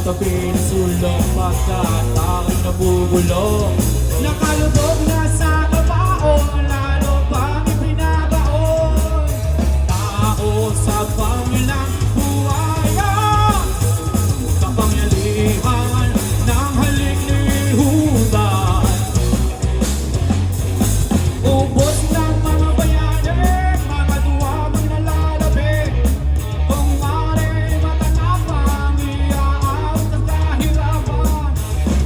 Tabi ng sulong pagkat ako'y nabubulong. Nakalubog na sa kabaon, lalo pang ipinabaon. Tao sa pangilang buhayan, kapangyarihan ng halik ni Judas. Ubos ng mga bayanin, mga duwamang nalalabig. Kung maaaring matanapang iaawat ang kahirapan,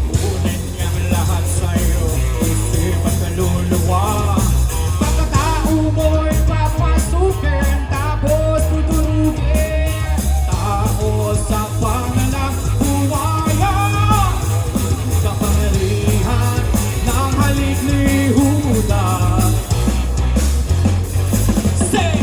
kunin niyang lahat sa'yo, isip at kaluluwa. Pagkatao mo'y papasukin, tapos tuturugin. Tao sa pangalang buhayan, kapangyarihan ng halik ni Judas. Say!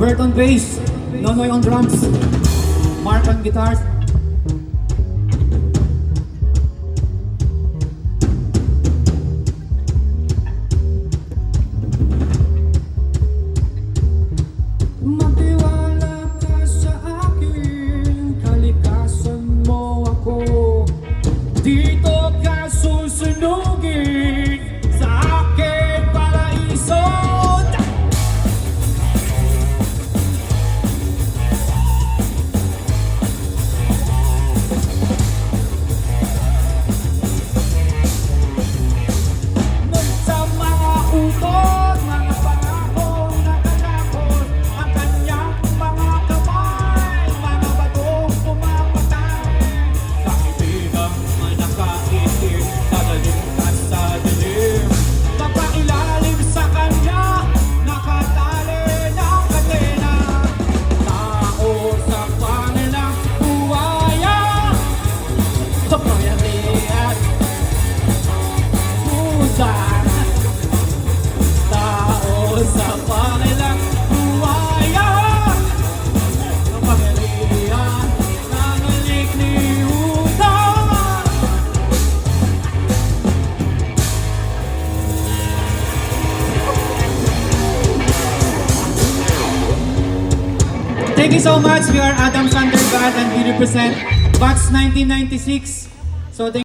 Bert on bass, Nonoy on drums, Mark on guitars. Magtiwala ka sa akin, kalikasan mo ako. Dito ka susunugin sa akin paraiso. Thank you so much. We are Adam Sandergaard and we represent Bats 1996. So thank